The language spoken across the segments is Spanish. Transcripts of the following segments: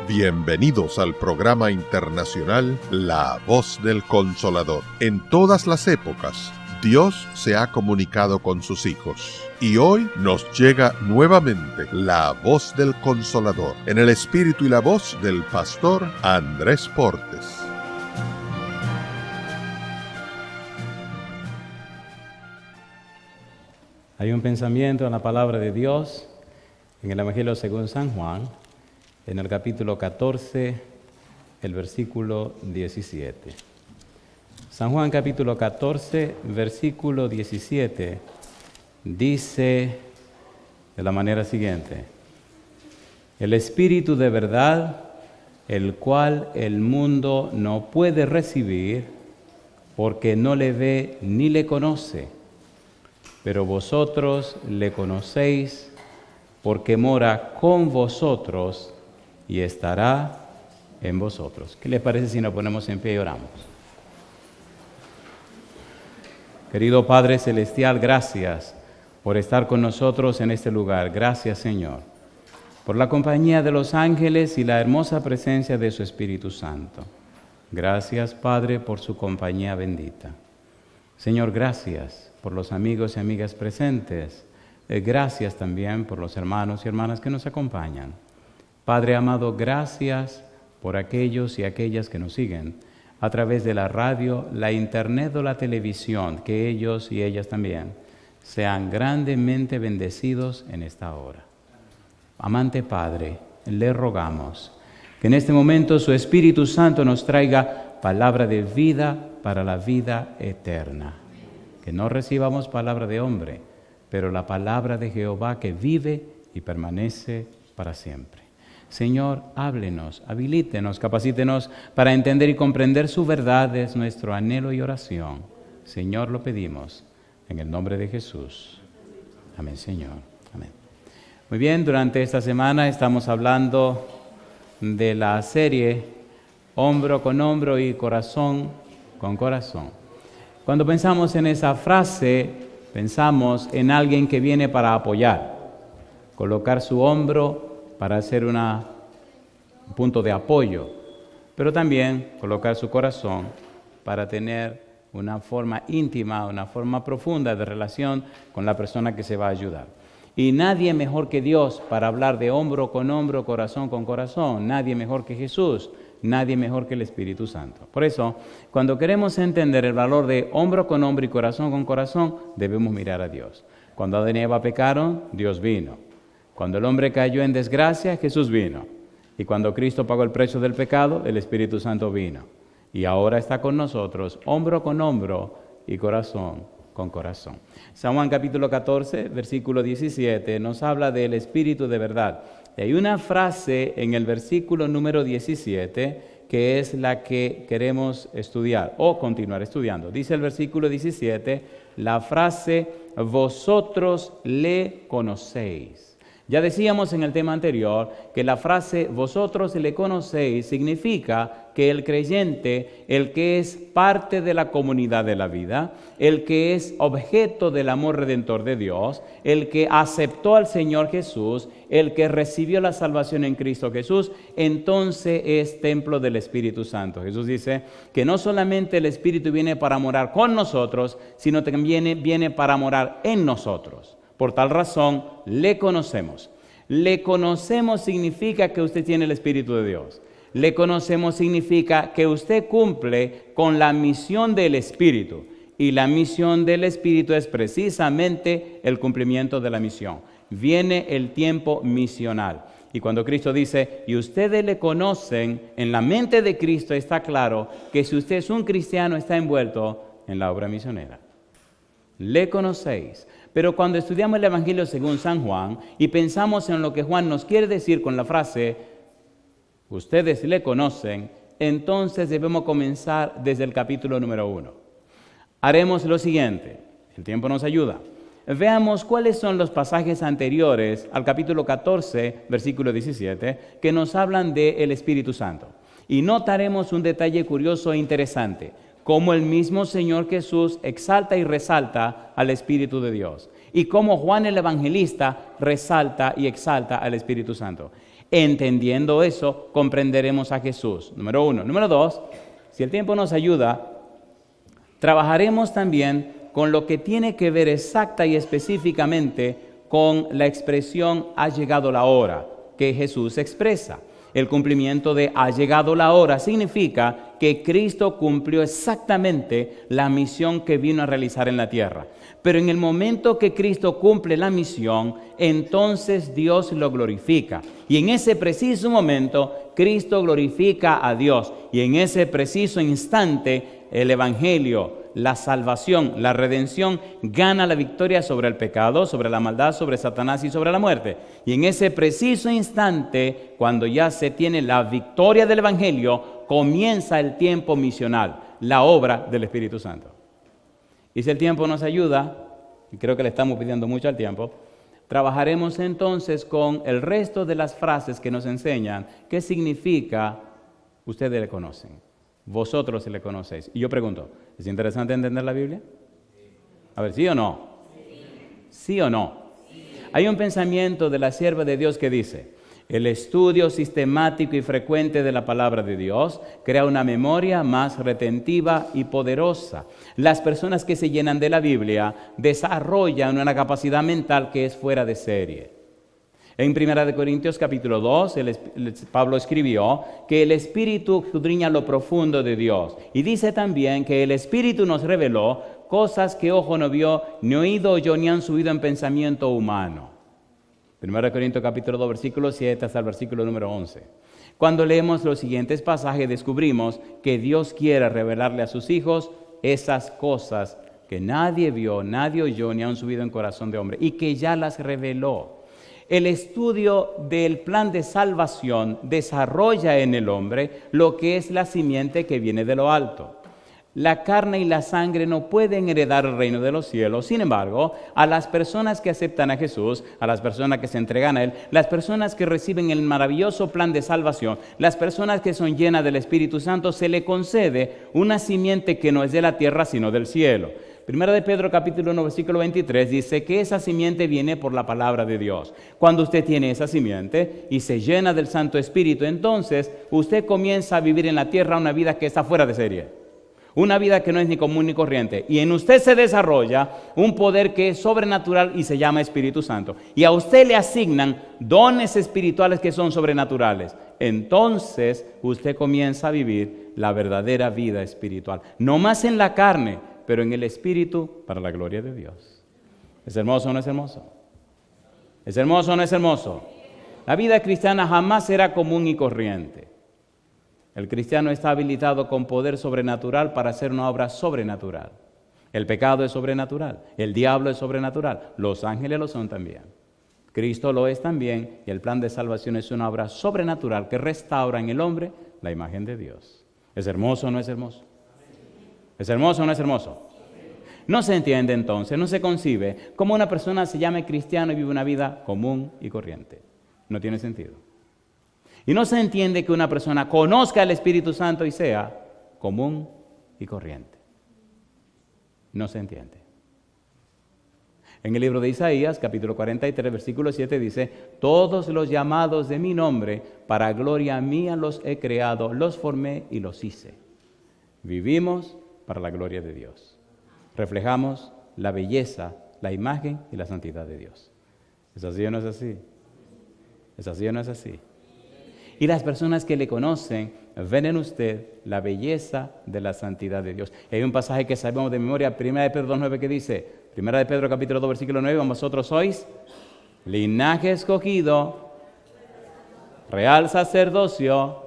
Bienvenidos al programa internacional La Voz del Consolador. En todas las épocas, Dios se ha comunicado con sus hijos. Y hoy nos llega nuevamente la Voz del Consolador, en el espíritu y la voz del pastor Andrés Portes. Hay un pensamiento en la palabra de Dios, en el Evangelio según San Juan, en el capítulo 14, el versículo 17. San Juan capítulo 14, versículo 17, dice de la manera siguiente: el Espíritu de verdad, el cual el mundo no puede recibir, porque no le ve ni le conoce, pero vosotros le conocéis, porque mora con vosotros y estará en vosotros. ¿Qué les parece si nos ponemos en pie y oramos? Querido Padre Celestial, gracias por estar con nosotros en este lugar. Gracias, Señor, por la compañía de los ángeles y la hermosa presencia de su Espíritu Santo. Gracias, Padre, por su compañía bendita. Señor, gracias por los amigos y amigas presentes. Gracias también por los hermanos y hermanas que nos acompañan. Padre amado, gracias por aquellos y aquellas que nos siguen a través de la radio, la internet o la televisión, que ellos y ellas también sean grandemente bendecidos en esta hora. Amante Padre, le rogamos que en este momento su Espíritu Santo nos traiga palabra de vida para la vida eterna. Que no recibamos palabra de hombre, pero la palabra de Jehová que vive y permanece para siempre. Señor, háblenos, habilítenos, capacítenos para entender y comprender su verdad. Es nuestro anhelo y oración. Señor, lo pedimos en el nombre de Jesús. Amén, Señor. Amén. Muy bien, durante esta semana estamos hablando de la serie Hombro con hombro y corazón con corazón. Cuando pensamos en esa frase, pensamos en alguien que viene para apoyar, colocar su hombro para hacer un punto de apoyo, pero también colocar su corazón para tener una forma íntima, una forma profunda de relación con la persona que se va a ayudar. Y nadie mejor que Dios para hablar de hombro con hombro, corazón con corazón. Nadie mejor que Jesús, nadie mejor que el Espíritu Santo. Por eso, cuando queremos entender el valor de hombro con hombro y corazón con corazón, debemos mirar a Dios. Cuando Adán y Eva pecaron, Dios vino. Cuando el hombre cayó en desgracia, Jesús vino. Y cuando Cristo pagó el precio del pecado, el Espíritu Santo vino. Y ahora está con nosotros, hombro con hombro y corazón con corazón. San Juan capítulo 14, versículo 17, nos habla del Espíritu de verdad. Y hay una frase en el versículo número 17 que es la que queremos estudiar o continuar estudiando. Dice el versículo 17, la frase, vosotros le conocéis. Ya decíamos en el tema anterior que la frase vosotros le conocéis significa que el creyente, el que es parte de la comunidad de la vida, el que es objeto del amor redentor de Dios, el que aceptó al Señor Jesús, el que recibió la salvación en Cristo Jesús, entonces es templo del Espíritu Santo. Jesús dice que no solamente el Espíritu viene para morar con nosotros, sino también viene para morar en nosotros. Por tal razón, le conocemos. Le conocemos significa que usted tiene el Espíritu de Dios. Le conocemos significa que usted cumple con la misión del Espíritu. Y la misión del Espíritu es precisamente el cumplimiento de la misión. Viene el tiempo misional. Y cuando Cristo dice, y ustedes le conocen, en la mente de Cristo está claro que si usted es un cristiano está envuelto en la obra misionera. Le conocéis. Pero cuando estudiamos el Evangelio según San Juan y pensamos en lo que Juan nos quiere decir con la frase, ustedes le conocen, entonces debemos comenzar desde el capítulo número 1. Haremos lo siguiente, el tiempo nos ayuda. Veamos cuáles son los pasajes anteriores al capítulo 14, versículo 17, que nos hablan del Espíritu Santo. Y notaremos un detalle curioso e interesante. Cómo el mismo Señor Jesús exalta y resalta al Espíritu de Dios. Y cómo Juan el Evangelista resalta y exalta al Espíritu Santo. Entendiendo eso, comprenderemos a Jesús. Número 1. Número 2, si el tiempo nos ayuda, trabajaremos también con lo que tiene que ver exacta y específicamente con la expresión "ha llegado la hora" que Jesús expresa. El cumplimiento de "ha llegado la hora" significa que Cristo cumplió exactamente la misión que vino a realizar en la tierra. Pero en el momento que Cristo cumple la misión, entonces Dios lo glorifica. Y en ese preciso momento, Cristo glorifica a Dios. Y en ese preciso instante, el Evangelio, la salvación, la redención, gana la victoria sobre el pecado, sobre la maldad, sobre Satanás y sobre la muerte. Y en ese preciso instante, cuando ya se tiene la victoria del Evangelio, comienza el tiempo misional, la obra del Espíritu Santo. Y si el tiempo nos ayuda, y creo que le estamos pidiendo mucho al tiempo, trabajaremos entonces con el resto de las frases que nos enseñan qué significa "ustedes le conocen", "vosotros le conocéis". Y yo pregunto, ¿es interesante entender la Biblia? A ver, ¿sí o no? ¿Sí o no? Hay un pensamiento de la sierva de Dios que dice: el estudio sistemático y frecuente de la palabra de Dios crea una memoria más retentiva y poderosa. Las personas que se llenan de la Biblia desarrollan una capacidad mental que es fuera de serie. En 1 Corintios capítulo 2, Pablo escribió que el Espíritu escudriña lo profundo de Dios. Y dice también que el Espíritu nos reveló cosas que ojo no vio, ni oído oyó, ni han subido en pensamiento humano. 1 Corintios capítulo 2, versículo 7 hasta el versículo número 11. Cuando leemos los siguientes pasajes, descubrimos que Dios quiere revelarle a sus hijos esas cosas que nadie vio, nadie oyó, ni han subido en corazón de hombre, y que ya las reveló. El estudio del plan de salvación desarrolla en el hombre lo que es la simiente que viene de lo alto. La carne y la sangre no pueden heredar el reino de los cielos. Sin embargo, a las personas que aceptan a Jesús, a las personas que se entregan a Él, las personas que reciben el maravilloso plan de salvación, las personas que son llenas del Espíritu Santo, se le concede una simiente que no es de la tierra, sino del cielo. Primera de Pedro capítulo 1, versículo 23 dice que esa simiente viene por la palabra de Dios. Cuando usted tiene esa simiente y se llena del Santo Espíritu, entonces usted comienza a vivir en la tierra una vida que está fuera de serie. Una vida que no es ni común ni corriente. Y en usted se desarrolla un poder que es sobrenatural y se llama Espíritu Santo. Y a usted le asignan dones espirituales que son sobrenaturales. Entonces usted comienza a vivir la verdadera vida espiritual. No más en la carne, pero en el Espíritu para la gloria de Dios. ¿Es hermoso o no es hermoso? ¿Es hermoso o no es hermoso? La vida cristiana jamás será común y corriente. El cristiano está habilitado con poder sobrenatural para hacer una obra sobrenatural. El pecado es sobrenatural, el diablo es sobrenatural, los ángeles lo son también. Cristo lo es también y el plan de salvación es una obra sobrenatural que restaura en el hombre la imagen de Dios. ¿Es hermoso o no es hermoso? ¿Es hermoso o no es hermoso? No se entiende entonces, no se concibe cómo una persona se llame cristiano y vive una vida común y corriente. No tiene sentido. Y no se entiende que una persona conozca al Espíritu Santo y sea común y corriente. No se entiende. En el libro de Isaías, capítulo 43, versículo 7 dice: todos los llamados de mi nombre, para gloria mía los he creado, los formé y los hice. Vivimos para la gloria de Dios. Reflejamos la belleza, la imagen y la santidad de Dios. ¿Es así o no es así? ¿Es así o no es así? Y las personas que le conocen ven en usted la belleza de la santidad de Dios. Y hay un pasaje que sabemos de memoria, 1 de Pedro 2:9, que dice, 1 de Pedro capítulo 2, versículo 9, vosotros sois linaje escogido, real sacerdocio,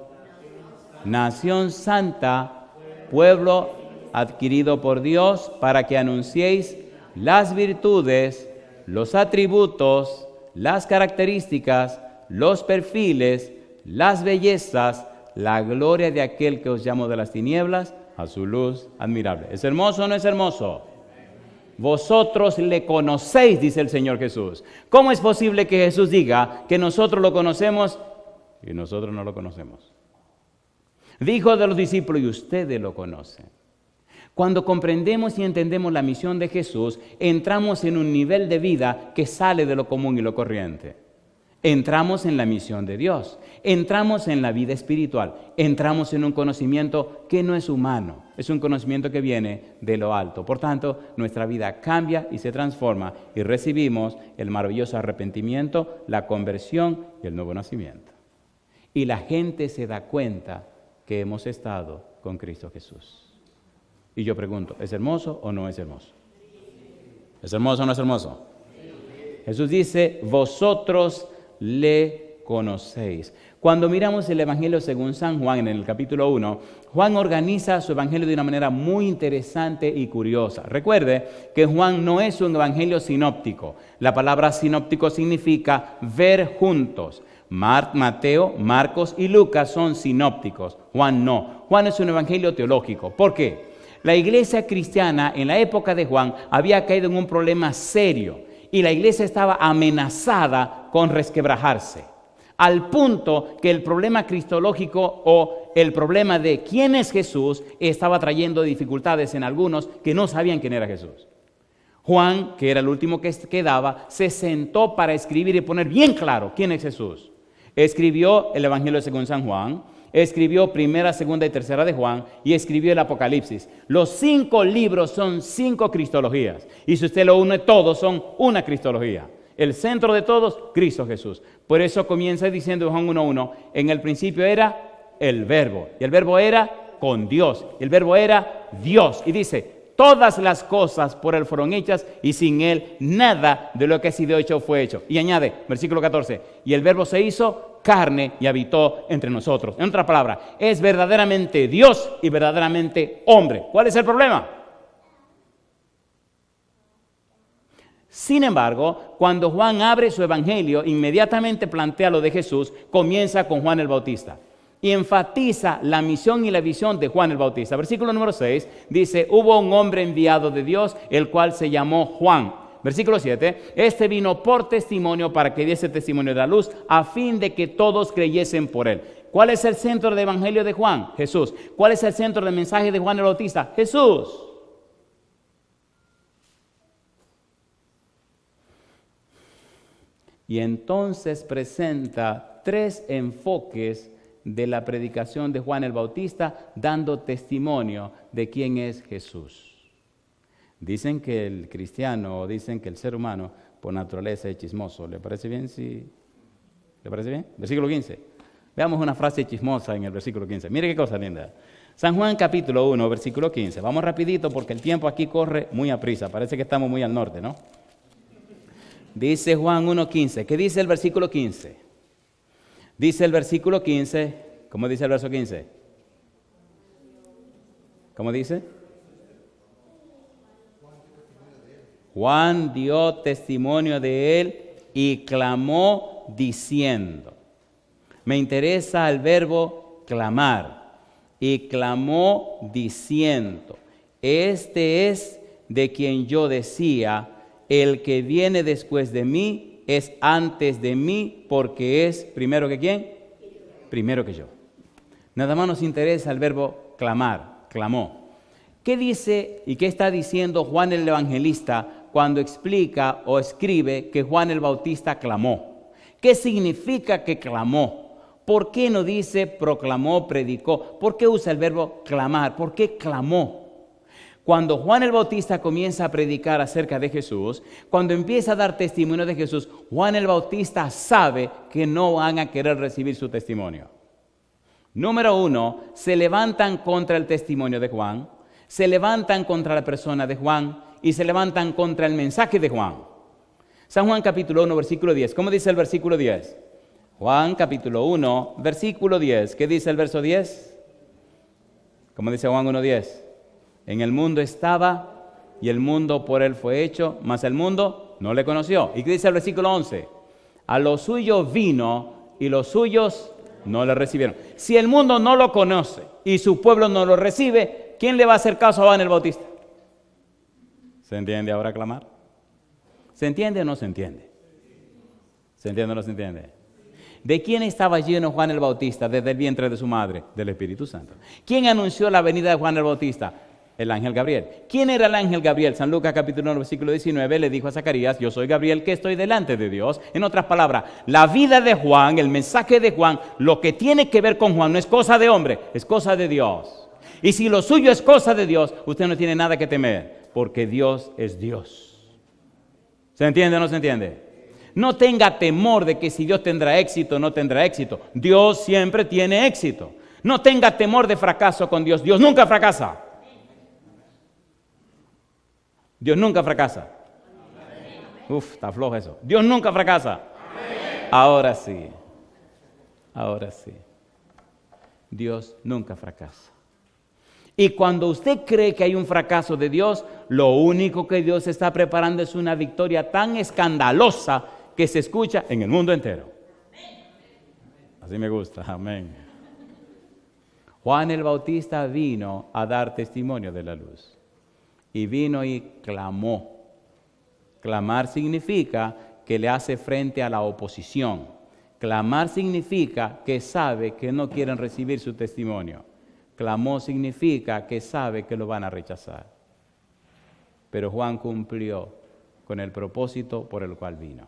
nación santa, pueblo adquirido por Dios, para que anunciéis las virtudes, los atributos, las características, los perfiles, las bellezas, la gloria de aquel que os llamó de las tinieblas a su luz admirable. ¿Es hermoso o no es hermoso? Vosotros le conocéis, dice el Señor Jesús. ¿Cómo es posible que Jesús diga que nosotros lo conocemos y nosotros no lo conocemos? Dijo de los discípulos, y ustedes lo conocen. Cuando comprendemos y entendemos la misión de Jesús, entramos en un nivel de vida que sale de lo común y lo corriente. Entramos en la misión de Dios, entramos en la vida espiritual, entramos en un conocimiento que no es humano, es un conocimiento que viene de lo alto. Por tanto, nuestra vida cambia y se transforma y recibimos el maravilloso arrepentimiento, la conversión y el nuevo nacimiento. Y la gente se da cuenta que hemos estado con Cristo Jesús. Y yo pregunto, ¿es hermoso o no es hermoso? ¿Es hermoso o no es hermoso? Jesús dice, vosotros le conocéis. Cuando miramos el Evangelio según San Juan en el capítulo 1, Juan organiza su Evangelio de una manera muy interesante y curiosa. Recuerde que Juan no es un Evangelio sinóptico. La palabra sinóptico significa ver juntos. Mateo, Marcos y Lucas son sinópticos. Juan no. Juan es un Evangelio teológico. ¿Por qué? La iglesia cristiana en la época de Juan había caído en un problema serio. Y la iglesia estaba amenazada con resquebrajarse, al punto que el problema cristológico o el problema de quién es Jesús estaba trayendo dificultades en algunos que no sabían quién era Jesús. Juan, que era el último que quedaba, se sentó para escribir y poner bien claro quién es Jesús. Escribió el Evangelio según San Juan, escribió primera, segunda y tercera de Juan y escribió el Apocalipsis. Los 5 libros son 5 cristologías. Y si usted lo une, todos son una cristología. El centro de todos, Cristo Jesús. Por eso comienza diciendo Juan 1:1, en el principio era el Verbo. Y el Verbo era con Dios. Y el Verbo era Dios. Y dice, todas las cosas por Él fueron hechas y sin Él nada de lo que ha sido hecho fue hecho. Y añade, versículo 14, y el Verbo se hizo carne y habitó entre nosotros. En otra palabra, es verdaderamente Dios y verdaderamente hombre. ¿Cuál es el problema? Sin embargo, cuando Juan abre su evangelio, inmediatamente plantea lo de Jesús, comienza con Juan el Bautista y enfatiza la misión y la visión de Juan el Bautista. Versículo número 6 dice, hubo un hombre enviado de Dios, el cual se llamó Juan. Versículo 7, este vino por testimonio para que diese testimonio de la luz, a fin de que todos creyesen por él. ¿Cuál es el centro del evangelio de Juan? Jesús. ¿Cuál es el centro del mensaje de Juan el Bautista? Jesús. Y entonces presenta 3 enfoques de la predicación de Juan el Bautista, dando testimonio de quién es Jesús. Dicen que el cristiano, o dicen que el ser humano, por naturaleza es chismoso. ¿Le parece bien? ¿Le parece bien? Versículo 15. Veamos una frase chismosa en el versículo 15. Mire qué cosa linda. San Juan capítulo 1, versículo 15. Vamos rapidito porque el tiempo aquí corre muy aprisa. Parece que estamos muy al norte, ¿no? Dice Juan 1:15. ¿Qué dice el versículo 15? Dice el versículo 15. ¿Cómo dice el verso 15? ¿Cómo dice? Juan dio testimonio de él y clamó diciendo. Me interesa el verbo clamar. Y clamó diciendo. Este es de quien yo decía, el que viene después de mí es antes de mí, porque es primero que ¿quién? Primero que yo. Nada más nos interesa el verbo clamar, clamó. ¿Qué dice y qué está diciendo Juan el Evangelista cuando explica o escribe que Juan el Bautista clamó? ¿Qué significa que clamó? ¿Por qué no dice proclamó, predicó? ¿Por qué usa el verbo clamar? ¿Por qué clamó? Cuando Juan el Bautista comienza a predicar acerca de Jesús, cuando empieza a dar testimonio de Jesús, Juan el Bautista sabe que no van a querer recibir su testimonio. Número 1, se levantan contra el testimonio de Juan, se levantan contra la persona de Juan y se levantan contra el mensaje de Juan. San Juan capítulo 1, versículo 10. ¿Cómo dice el versículo 10? Juan capítulo 1, versículo 10. ¿Qué dice el verso 10? ¿Cómo dice Juan 1:10? En el mundo estaba y el mundo por él fue hecho, mas el mundo no le conoció. ¿Y qué dice el versículo 11? A los suyos vino y los suyos no le recibieron. Si el mundo no lo conoce y su pueblo no lo recibe, ¿quién le va a hacer caso a Juan el Bautista? ¿Se entiende ahora clamar? ¿Se entiende o no se entiende? ¿Se entiende o no se entiende? ¿De quién estaba lleno Juan el Bautista desde el vientre de su madre? Del Espíritu Santo. ¿Quién anunció la venida de Juan el Bautista? El ángel Gabriel. ¿Quién era el ángel Gabriel? San Lucas capítulo 1, versículo 19 le dijo a Zacarías, yo soy Gabriel que estoy delante de Dios. En otras palabras, la vida de Juan, el mensaje de Juan, lo que tiene que ver con Juan no es cosa de hombre, es cosa de Dios. Y si lo suyo es cosa de Dios, usted no tiene nada que temer, porque Dios es Dios. ¿Se entiende o no se entiende? No tenga temor de que si Dios tendrá éxito o no tendrá éxito. Dios siempre tiene éxito. No tenga temor de fracaso con Dios. Dios nunca fracasa. Dios nunca fracasa. Uf, está flojo eso. Dios nunca fracasa. Ahora sí. Ahora sí. Dios nunca fracasa. Y cuando usted cree que hay un fracaso de Dios, lo único que Dios está preparando es una victoria tan escandalosa que se escucha en el mundo entero. Así me gusta. Amén. Juan el Bautista vino a dar testimonio de la luz. Y vino y clamó. Clamar significa que le hace frente a la oposición. Clamar significa que sabe que no quieren recibir su testimonio. Clamó significa que sabe que lo van a rechazar. Pero Juan cumplió con el propósito por el cual vino.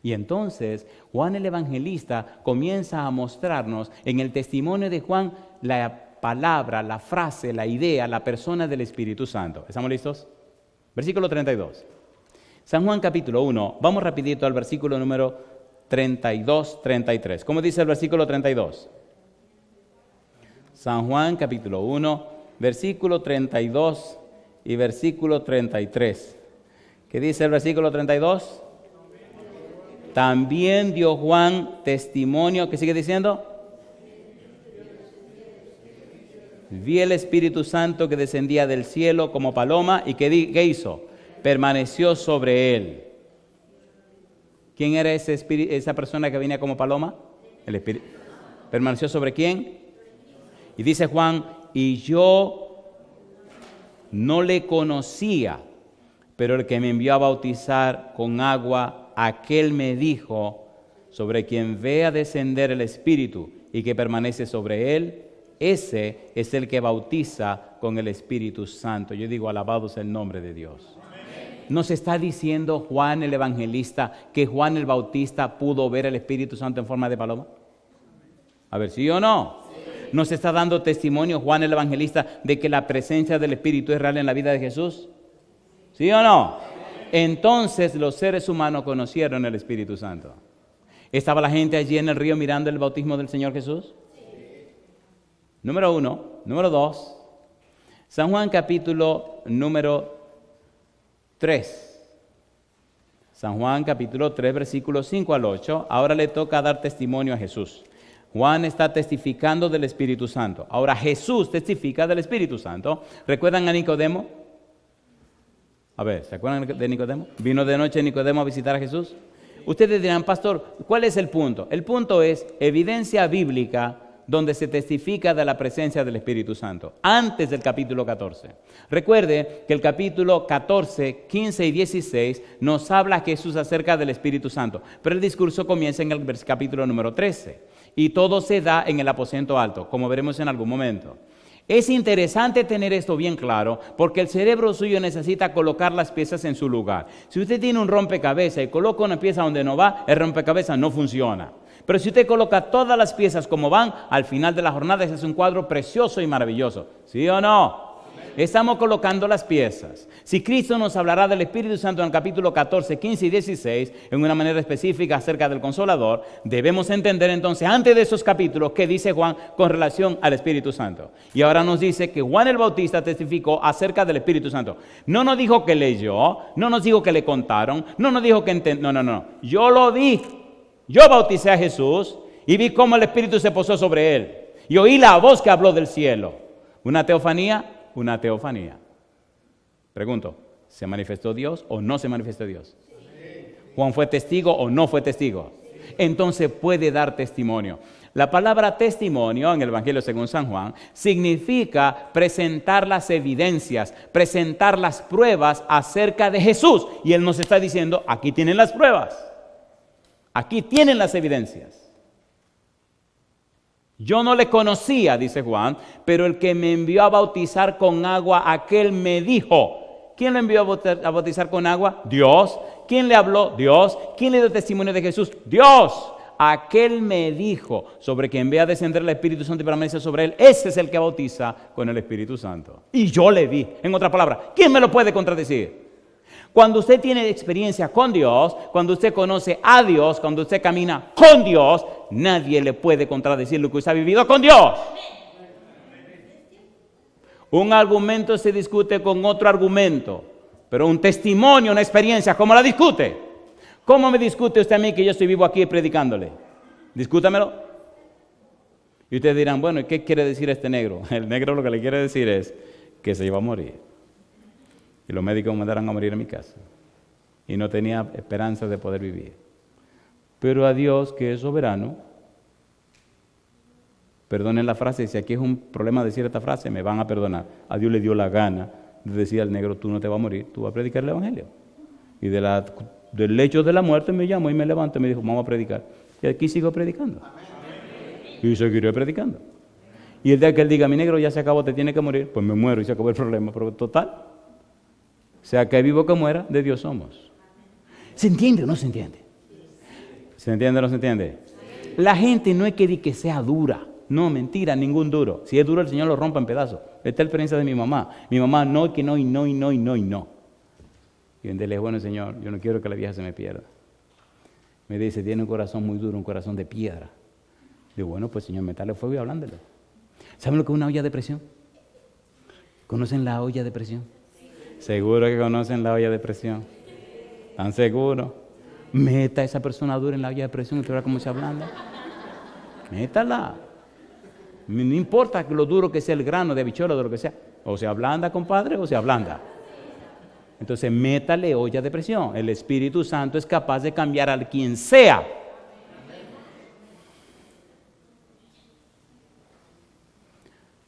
Y entonces Juan el Evangelista comienza a mostrarnos en el testimonio de Juan la palabra, la frase, la idea, la persona del Espíritu Santo. ¿Estamos listos? Versículo 32. San Juan capítulo 1. Vamos rapidito al versículo número 32, 33. ¿Cómo dice el versículo 32? San Juan capítulo 1, versículo 32 y versículo 33. ¿Qué dice el versículo 32? También dio Juan testimonio. ¿Qué sigue diciendo? Vi el Espíritu Santo que descendía del cielo como paloma y ¿qué hizo? Permaneció sobre él. ¿Quién era esa persona que venía como paloma? El Espíritu. ¿Permaneció sobre quién? Y dice Juan, y yo no le conocía, pero el que me envió a bautizar con agua, aquel me dijo, sobre quien vea descender el Espíritu y que permanece sobre él, ese es el que bautiza con el Espíritu Santo. Yo digo, alabado sea el nombre de Dios. ¿Nos está diciendo Juan el Evangelista que Juan el Bautista pudo ver el Espíritu Santo en forma de paloma? A ver, ¿sí o no? Sí. ¿Nos está dando testimonio Juan el Evangelista de que la presencia del Espíritu es real en la vida de Jesús? ¿Sí o no? Sí. Entonces los seres humanos conocieron el Espíritu Santo. ¿Estaba la gente allí en el río mirando el bautismo del Señor Jesús? Número 1. Número 2. San Juan capítulo número 3. San Juan capítulo 3, versículos 5 al 8. Ahora le toca dar testimonio a Jesús. Juan está testificando del Espíritu Santo. Ahora Jesús testifica del Espíritu Santo. ¿Recuerdan a Nicodemo? A ver, ¿se acuerdan de Nicodemo? ¿Vino de noche Nicodemo a visitar a Jesús? Ustedes dirán, pastor, ¿cuál es el punto? El punto es evidencia bíblica donde se testifica de la presencia del Espíritu Santo, antes del capítulo 14. Recuerde que el capítulo 14, 15 y 16 nos habla Jesús acerca del Espíritu Santo, pero el discurso comienza en el capítulo número 13, y todo se da en el aposento alto, como veremos en algún momento. Es interesante tener esto bien claro, porque el cerebro suyo necesita colocar las piezas en su lugar. Si usted tiene un rompecabezas y coloca una pieza donde no va, el rompecabezas no funciona. Pero si usted coloca todas las piezas como van, al final de la jornada ese es un cuadro precioso y maravilloso. ¿Sí o no? Estamos colocando las piezas. Si Cristo nos hablará del Espíritu Santo en el capítulo 14, 15 y 16, en una manera específica acerca del Consolador, debemos entender entonces, antes de esos capítulos, qué dice Juan con relación al Espíritu Santo. Y ahora nos dice que Juan el Bautista testificó acerca del Espíritu Santo. No nos dijo que leyó, no nos dijo que le contaron, no nos dijo que entendió. No. Yo lo vi. Yo bauticé a Jesús y vi cómo el Espíritu se posó sobre él. Y oí la voz que habló del cielo. ¿Una teofanía? Una teofanía. Pregunto, ¿se manifestó Dios o no se manifestó Dios? Sí. ¿Juan fue testigo o no fue testigo? Sí. Entonces puede dar testimonio. La palabra testimonio en el Evangelio según San Juan significa presentar las evidencias, presentar las pruebas acerca de Jesús. Y él nos está diciendo, aquí tienen las pruebas. Aquí tienen las evidencias. Yo no le conocía, dice Juan, pero el que me envió a bautizar con agua, aquel me dijo. ¿Quién le envió a bautizar con agua? Dios. ¿Quién le habló? Dios. ¿Quién le dio testimonio de Jesús? Dios. Aquel me dijo, sobre quien vea descender el Espíritu Santo y permanece sobre él, ese es el que bautiza con el Espíritu Santo. Y yo le di. En otras palabras, ¿quién me lo puede contradecir? Cuando usted tiene experiencia con Dios, cuando usted conoce a Dios, cuando usted camina con Dios, nadie le puede contradecir lo que usted ha vivido con Dios. Un argumento se discute con otro argumento, pero un testimonio, una experiencia, ¿cómo la discute? ¿Cómo me discute usted a mí que yo estoy vivo aquí predicándole? Discútamelo. Y ustedes dirán, bueno, ¿y qué quiere decir este negro? El negro lo que le quiere decir es que se iba a morir. Y los médicos me mandaron a morir en mi casa. Y no tenía esperanza de poder vivir. Pero a Dios, que es soberano, perdonen la frase, si aquí es un problema decir esta frase, me van a perdonar. A Dios le dio la gana de decir al negro, tú no te vas a morir, tú vas a predicar el Evangelio. Y del lecho de la muerte me llamó y me levantó y me dijo, vamos a predicar. Y aquí sigo predicando. Y seguiré predicando. Y el día que él diga, mi negro ya se acabó, te tiene que morir, pues me muero y se acabó el problema. Pero total, sea que vivo que muera, de Dios somos. ¿Se entiende o no se entiende? ¿Se entiende o no se entiende? La gente no es que diga que sea dura. No, mentira, ningún duro. Si es duro, el Señor lo rompa en pedazos. Esta es la experiencia de mi mamá. Mi mamá no, que no, y no, y no, y no, y no. Y en dile, bueno, Señor, yo no quiero que la vieja se me pierda. Me dice, tiene un corazón muy duro, un corazón de piedra. Digo, bueno, pues Señor, metale fuego y hablándole. ¿Saben lo que es una olla de presión? ¿Conocen la olla de presión? Seguro que conocen la olla de presión. ¿Están seguros? Meta a esa persona dura en la olla de presión y tú verás cómo se ablanda. Métala. No importa lo duro que sea el grano de habichuela o de lo que sea. O se ablanda, compadre, o se ablanda. Entonces, métale olla de presión. El Espíritu Santo es capaz de cambiar a quien sea.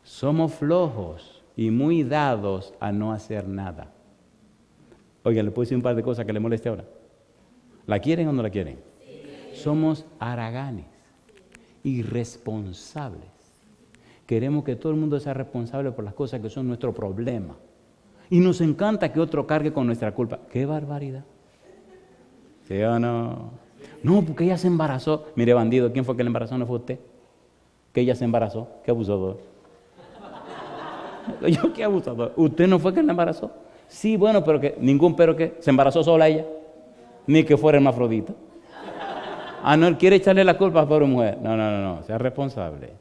Somos flojos y muy dados a no hacer nada. Oiga, le puedo decir un par de cosas que le moleste ahora. ¿La quieren o no la quieren? Sí. Somos haraganes, irresponsables. Queremos que todo el mundo sea responsable por las cosas que son nuestro problema. Y nos encanta que otro cargue con nuestra culpa. ¡Qué barbaridad! ¿Sí o no? No, porque ella se embarazó. Mire, bandido, ¿quién fue que le embarazó? ¿No fue usted? Que ella se embarazó. ¡Qué abusador! Yo, ¿qué abusador? ¿Usted no fue que la embarazó? Sí, bueno, pero que ningún pero que se embarazó sola ella. Ni que fuera hermafrodita. Ah, no, él quiere echarle la culpa a la pobre mujer. No, sea responsable.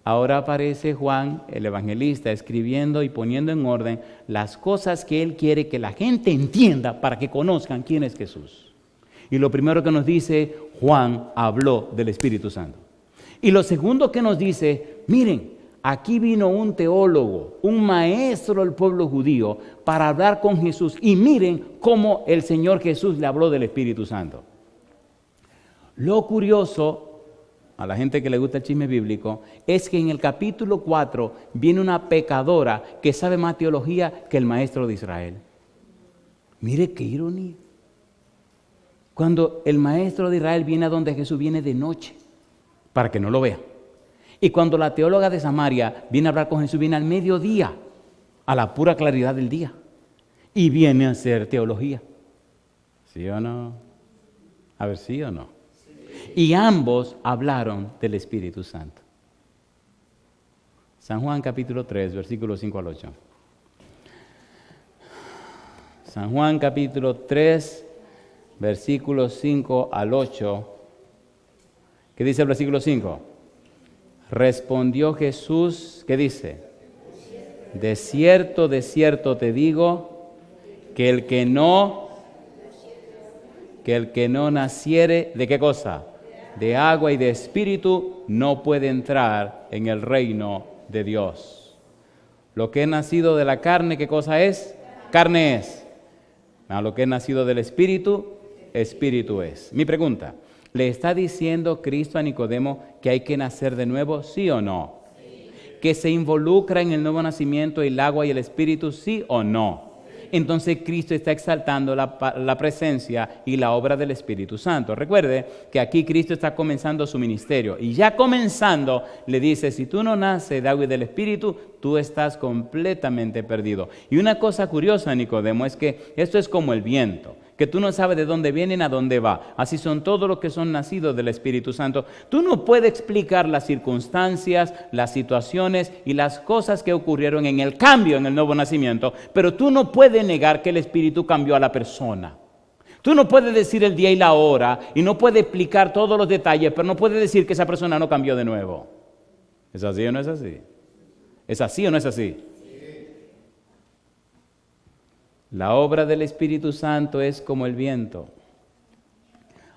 Ahora aparece Juan, el evangelista, escribiendo y poniendo en orden las cosas que él quiere que la gente entienda para que conozcan quién es Jesús. Y lo primero que nos dice, Juan habló del Espíritu Santo. Y lo segundo que nos dice, miren, aquí vino un teólogo, un maestro del pueblo judío para hablar con Jesús. Y miren cómo el Señor Jesús le habló del Espíritu Santo. Lo curioso, a la gente que le gusta el chisme bíblico, es que en el capítulo 4 viene una pecadora que sabe más teología que el maestro de Israel. Mire qué ironía. Cuando el maestro de Israel viene a donde Jesús, viene de noche, para que no lo vea. Y cuando la teóloga de Samaria viene a hablar con Jesús, viene al mediodía, a la pura claridad del día. Y viene a hacer teología. ¿Sí o no? A ver, ¿sí o no? Y ambos hablaron del Espíritu Santo. San Juan capítulo 3, versículos 5 al 8. San Juan capítulo 3, versículos 5 al 8. ¿Qué dice el versículo 5? Respondió Jesús, ¿qué dice? De cierto te digo, que el que no naciere, ¿de qué cosa? De agua y de espíritu, no puede entrar en el reino de Dios. Lo que es nacido de la carne, ¿qué cosa es? Carne es. Lo que es nacido del espíritu, espíritu es. Mi pregunta, ¿le está diciendo Cristo a Nicodemo que hay que nacer de nuevo, sí o no? Sí. ¿Que se involucra en el nuevo nacimiento el agua y el espíritu, sí o no? Sí. entonces Cristo está exaltando la presencia y la obra del Espíritu Santo. Recuerde que aquí Cristo está comenzando su ministerio y ya comenzando le dice, si tú no naces de agua y del Espíritu, tú estás completamente perdido. Y una cosa curiosa, Nicodemo, es que esto es como el viento, que tú no sabes de dónde viene ni a dónde va. Así son todos los que son nacidos del Espíritu Santo. Tú no puedes explicar las circunstancias, las situaciones y las cosas que ocurrieron en el cambio, en el nuevo nacimiento, pero tú no puedes negar que el Espíritu cambió a la persona. Tú no puedes decir el día y la hora y no puedes explicar todos los detalles, pero no puedes decir que esa persona no cambió de nuevo. ¿Es así o no es así? ¿Es así o no es así? La obra del Espíritu Santo es como el viento,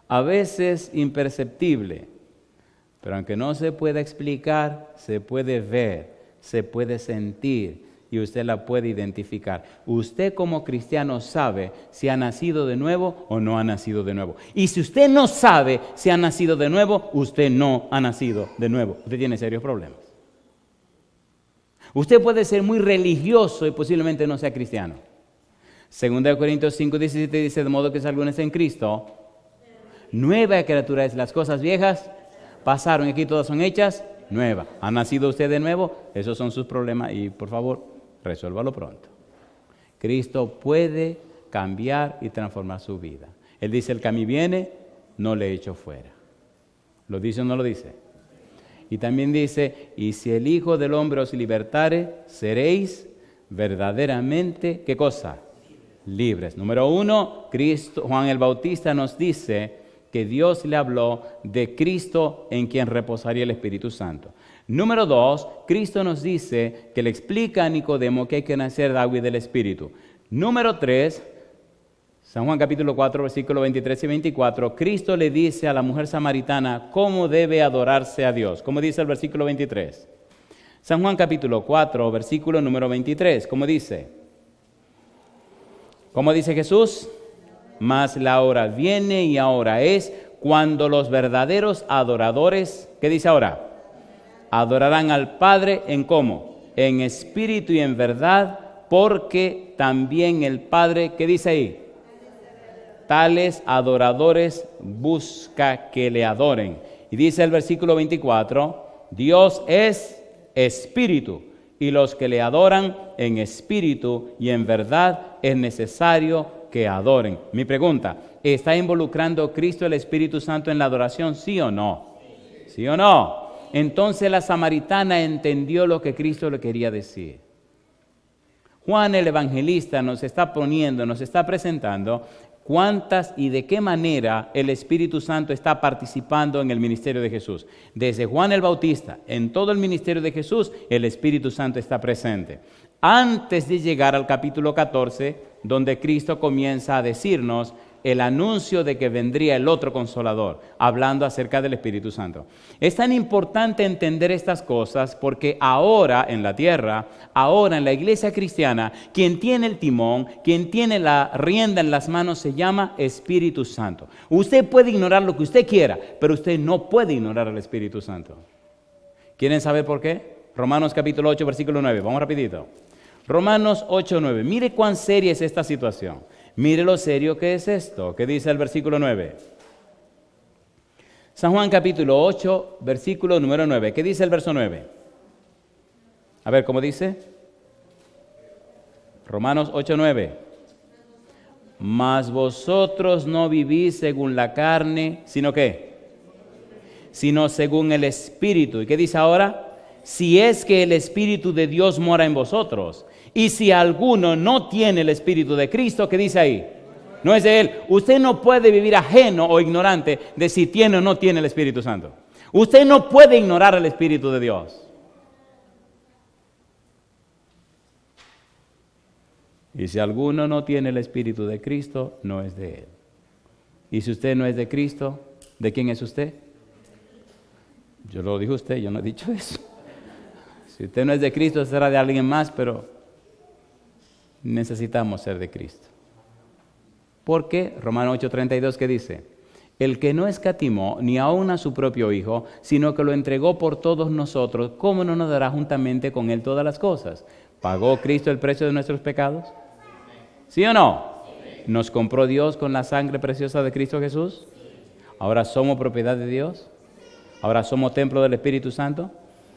a veces imperceptible, pero aunque no se pueda explicar, se puede ver, se puede sentir y usted la puede identificar. Usted como cristiano sabe si ha nacido de nuevo o no ha nacido de nuevo. Y si usted no sabe si ha nacido de nuevo, usted no ha nacido de nuevo. Usted tiene serios problemas. Usted puede ser muy religioso y posiblemente no sea cristiano. 2 Corintios 5:17 dice, de modo que si alguno está en Cristo, nueva criatura es, las cosas viejas pasaron, aquí todas son hechas nuevas. ¿Ha nacido usted de nuevo? Esos son sus problemas y por favor, resuélvalo pronto. Cristo puede cambiar y transformar su vida. Él dice, el que a mí viene, no le echo fuera. ¿Lo dice o no lo dice? Y también dice, y si el Hijo del Hombre os libertare, seréis verdaderamente, ¿qué cosa? Libres. Número 1, Juan el Bautista nos dice que Dios le habló de Cristo en quien reposaría el Espíritu Santo. Número 2, Cristo nos dice que le explica a Nicodemo que hay que nacer de agua y del Espíritu. Número 3, San Juan capítulo 4, versículos 23 y 24, Cristo le dice a la mujer samaritana cómo debe adorarse a Dios. ¿Cómo dice el versículo 23? San Juan capítulo 4, versículo número 23, ¿cómo dice? ¿Cómo dice Jesús? Mas la hora viene y ahora es cuando los verdaderos adoradores, ¿qué dice ahora? Adorarán al Padre en ¿cómo? En espíritu y en verdad, porque también el Padre, ¿qué dice ahí? Tales adoradores busca que le adoren. Y dice el versículo 24, Dios es espíritu, y los que le adoran en espíritu y en verdad es necesario que adoren. Mi pregunta, ¿está involucrando Cristo el Espíritu Santo en la adoración, sí o no? ¿Sí o no? Entonces la samaritana entendió lo que Cristo le quería decir. Juan el evangelista nos está presentando cuántas y de qué manera el Espíritu Santo está participando en el ministerio de Jesús. Desde Juan el Bautista, en todo el ministerio de Jesús, el Espíritu Santo está presente. Antes de llegar al capítulo 14, donde Cristo comienza a decirnos el anuncio de que vendría el otro Consolador, hablando acerca del Espíritu Santo. Es tan importante entender estas cosas porque ahora en la tierra, ahora en la iglesia cristiana, quien tiene el timón, quien tiene la rienda en las manos se llama Espíritu Santo. Usted puede ignorar lo que usted quiera, pero usted no puede ignorar al Espíritu Santo. ¿Quieren saber por qué? Romanos capítulo 8, versículo 9. Vamos rapidito. Romanos 8, 9. Mire cuán seria es esta situación. Mire lo serio que es esto, que dice el versículo 9. San Juan capítulo 8, versículo número 9. ¿Qué dice el verso 9? A ver, ¿cómo dice? Romanos 8, 9. Mas vosotros no vivís según la carne, ¿sino qué? Sino según el Espíritu. ¿Y qué dice ahora? Si es que el Espíritu de Dios mora en vosotros. Y si alguno no tiene el Espíritu de Cristo, ¿qué dice ahí? No es de Él. Usted no puede vivir ajeno o ignorante de si tiene o no tiene el Espíritu Santo. Usted no puede ignorar el Espíritu de Dios. Y si alguno no tiene el Espíritu de Cristo, no es de Él. Y si usted no es de Cristo, ¿de quién es usted? Yo lo dijo usted, yo no he dicho eso. Si usted no es de Cristo, será de alguien más, pero necesitamos ser de Cristo. ¿Por qué? Romanos 8:32, ¿qué dice? El que no escatimó ni aun a su propio Hijo, sino que lo entregó por todos nosotros, ¿cómo no nos dará juntamente con Él todas las cosas? ¿Pagó Cristo el precio de nuestros pecados? ¿Sí o no? ¿Nos compró Dios con la sangre preciosa de Cristo Jesús? ¿Ahora somos propiedad de Dios? ¿Ahora somos templo del Espíritu Santo?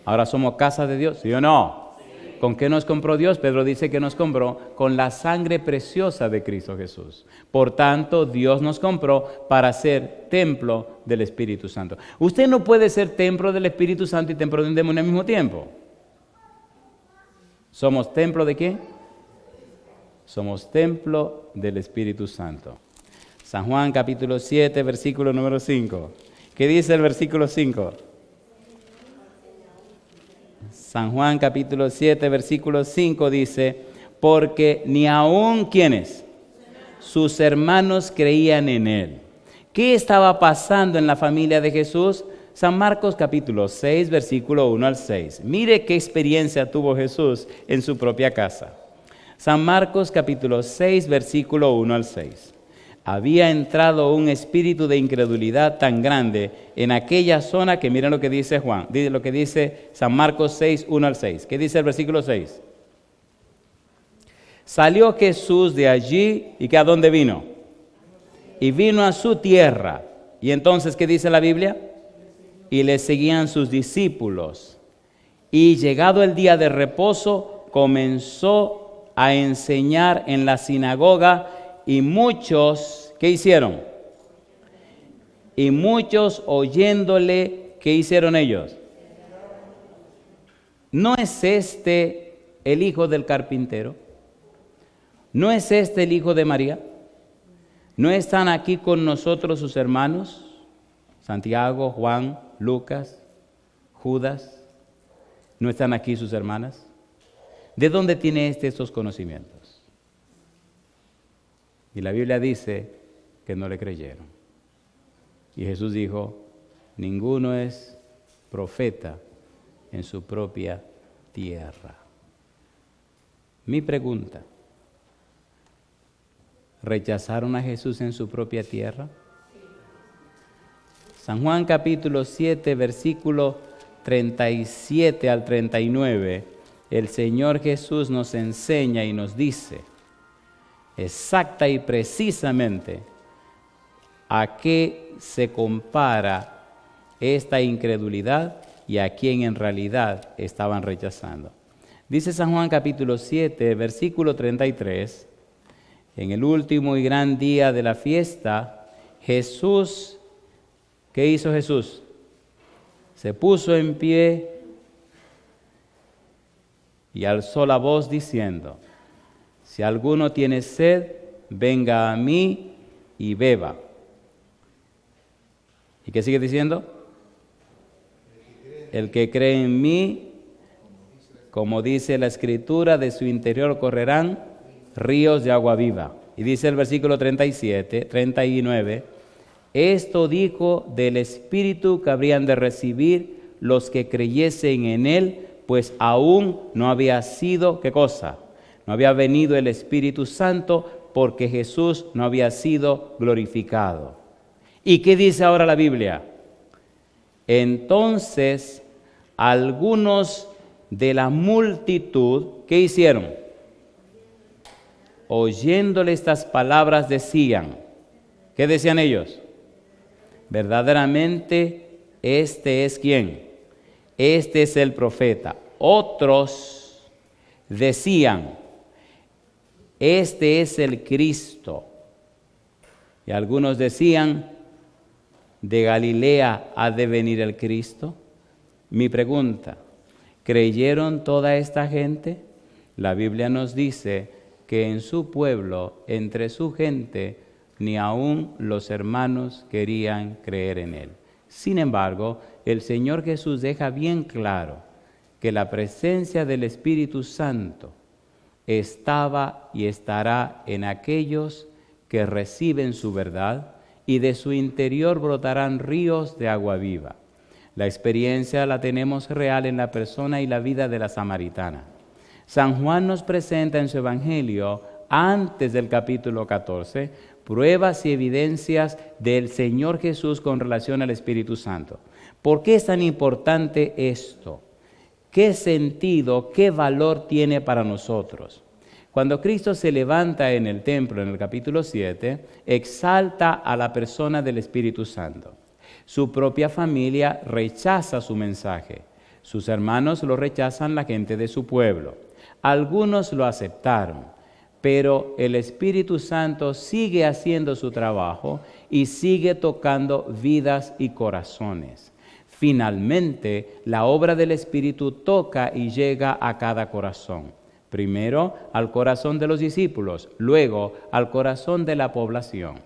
¿Ahora somos casa de Dios? ¿Sí o no? ¿Con qué nos compró Dios? Pedro dice que nos compró con la sangre preciosa de Cristo Jesús. Por tanto, Dios nos compró para ser templo del Espíritu Santo. Usted no puede ser templo del Espíritu Santo y templo de un demonio al mismo tiempo. ¿Somos templo de qué? Somos templo del Espíritu Santo. San Juan capítulo 7, versículo número 5. ¿Qué dice el versículo 5? San Juan capítulo 7, versículo 5 dice, porque ni aun ¿quiénes? Sus hermanos creían en él. ¿Qué estaba pasando en la familia de Jesús? San Marcos capítulo 6, versículo 1 al 6. Mire qué experiencia tuvo Jesús en su propia casa. San Marcos capítulo 6, versículo 1 al 6. Había entrado un espíritu de incredulidad tan grande en aquella zona que miren lo que dice Juan, lo que dice San Marcos 6, 1 al 6. ¿Qué dice el versículo 6? Salió Jesús de allí y ¿que a dónde vino? Y vino a su tierra. ¿Y entonces qué dice la Biblia? Y le seguían sus discípulos. Y llegado el día de reposo, comenzó a enseñar en la sinagoga. Y muchos, ¿qué hicieron? Y muchos oyéndole, ¿qué hicieron ellos? ¿No es este el hijo del carpintero? ¿No es este el hijo de María? ¿No están aquí con nosotros sus hermanos? Santiago, Juan, Lucas, Judas. ¿No están aquí sus hermanas? ¿De dónde tiene estos conocimientos? Y la Biblia dice que no le creyeron. Y Jesús dijo, ninguno es profeta en su propia tierra. Mi pregunta, ¿rechazaron a Jesús en su propia tierra? San Juan capítulo 7, versículo 37 al 39, el Señor Jesús nos enseña y nos dice, exacta y precisamente a qué se compara esta incredulidad y a quién en realidad estaban rechazando. Dice San Juan capítulo 7, versículo 33, en el último y gran día de la fiesta, Jesús, ¿qué hizo Jesús? Se puso en pie y alzó la voz diciendo, si alguno tiene sed, venga a mí y beba. ¿Y qué sigue diciendo? El que cree en mí, como dice la Escritura, de su interior correrán ríos de agua viva. Y dice el versículo 39, esto dijo del Espíritu que habrían de recibir los que creyesen en él, pues aún no había sido, ¿qué cosa? No había venido el Espíritu Santo porque Jesús no había sido glorificado. ¿Y qué dice ahora la Biblia? Entonces, algunos de la multitud, ¿qué hicieron? Oyéndole estas palabras decían, ¿qué decían ellos? Verdaderamente, este es ¿quién? Este es el profeta. Otros decían, este es el Cristo. Y algunos decían, ¿de Galilea ha de venir el Cristo? Mi pregunta, ¿creyeron toda esta gente? La Biblia nos dice que en su pueblo, entre su gente, ni aun los hermanos querían creer en él. Sin embargo, el Señor Jesús deja bien claro que la presencia del Espíritu Santo estaba y estará en aquellos que reciben su verdad y de su interior brotarán ríos de agua viva. La experiencia la tenemos real en la persona y la vida de la samaritana. San Juan nos presenta en su Evangelio, antes del capítulo 14, pruebas y evidencias del Señor Jesús con relación al Espíritu Santo. ¿Por qué es tan importante esto? ¿Qué sentido, qué valor tiene para nosotros? Cuando Cristo se levanta en el templo, en el capítulo 7, exalta a la persona del Espíritu Santo. Su propia familia rechaza su mensaje. Sus hermanos lo rechazan, la gente de su pueblo. Algunos lo aceptaron, pero el Espíritu Santo sigue haciendo su trabajo y sigue tocando vidas y corazones. Finalmente, la obra del Espíritu toca y llega a cada corazón. Primero al corazón de los discípulos, luego al corazón de la población.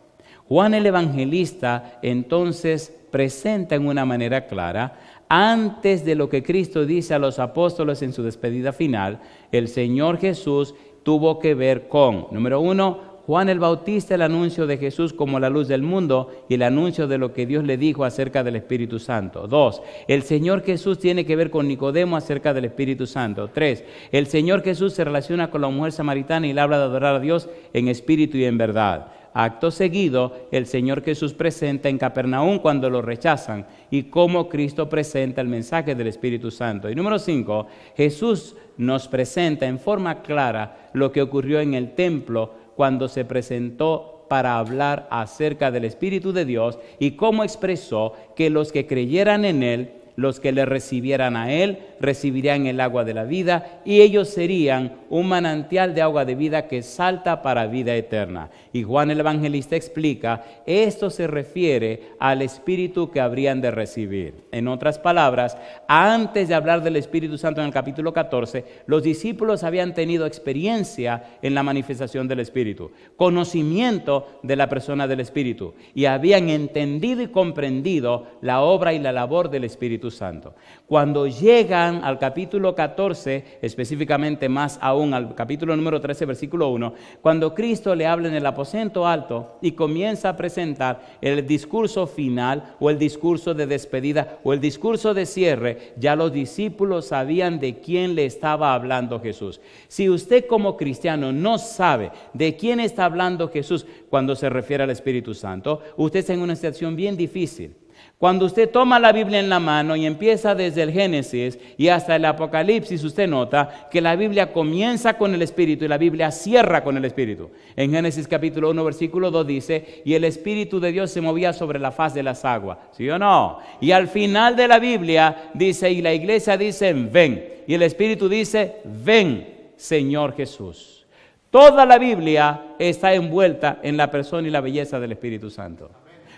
Juan el Evangelista entonces presenta en una manera clara, antes de lo que Cristo dice a los apóstoles en su despedida final, el Señor Jesús tuvo que ver con, número 1, Juan el Bautista, el anuncio de Jesús como la luz del mundo y el anuncio de lo que Dios le dijo acerca del Espíritu Santo. 2, el Señor Jesús tiene que ver con Nicodemo acerca del Espíritu Santo. 3, el Señor Jesús se relaciona con la mujer samaritana y le habla de adorar a Dios en espíritu y en verdad. Acto seguido, el Señor Jesús presenta en Capernaum cuando lo rechazan y cómo Cristo presenta el mensaje del Espíritu Santo. Y número 5, Jesús nos presenta en forma clara lo que ocurrió en el templo cuando se presentó para hablar acerca del Espíritu de Dios y cómo expresó que los que creyeran en Él, los que le recibieran a Él, recibirían el agua de la vida y ellos serían un manantial de agua de vida que salta para vida eterna. Y Juan el Evangelista explica, esto se refiere al Espíritu que habrían de recibir. En otras palabras, antes de hablar del Espíritu Santo en el capítulo 14, los discípulos habían tenido experiencia en la manifestación del Espíritu, conocimiento de la persona del Espíritu y habían entendido y comprendido la obra y la labor del Espíritu Santo. Cuando llegan al capítulo 14, específicamente más aún al capítulo número 13, versículo 1, cuando Cristo le habla en el aposento alto y comienza a presentar el discurso final o el discurso de despedida o el discurso de cierre, ya los discípulos sabían de quién le estaba hablando Jesús. Si usted como cristiano no sabe de quién está hablando Jesús cuando se refiere al Espíritu Santo, usted está en una situación bien difícil. Cuando usted toma la Biblia en la mano y empieza desde el Génesis y hasta el Apocalipsis, usted nota que la Biblia comienza con el Espíritu y la Biblia cierra con el Espíritu. En Génesis capítulo 1, versículo 2 dice, y el Espíritu de Dios se movía sobre la faz de las aguas. ¿Sí o no? Y al final de la Biblia dice, y la iglesia dice, ven. Y el Espíritu dice, ven, Señor Jesús. Toda la Biblia está envuelta en la persona y la belleza del Espíritu Santo.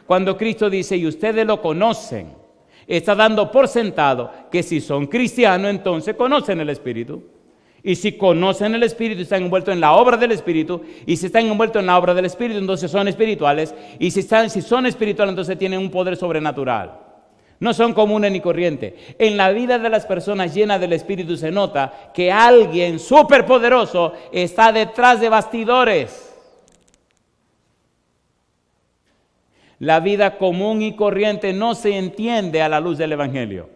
Cuando Cristo dice, y ustedes lo conocen, está dando por sentado que si son cristianos, entonces conocen el Espíritu. Y si conocen el Espíritu, están envueltos en la obra del Espíritu. Y si están envueltos en la obra del Espíritu, entonces son espirituales. Y si son espirituales, entonces tienen un poder sobrenatural. No son comunes ni corrientes. En la vida de las personas llenas del Espíritu se nota que alguien superpoderoso está detrás de bastidores. La vida común y corriente no se entiende a la luz del Evangelio.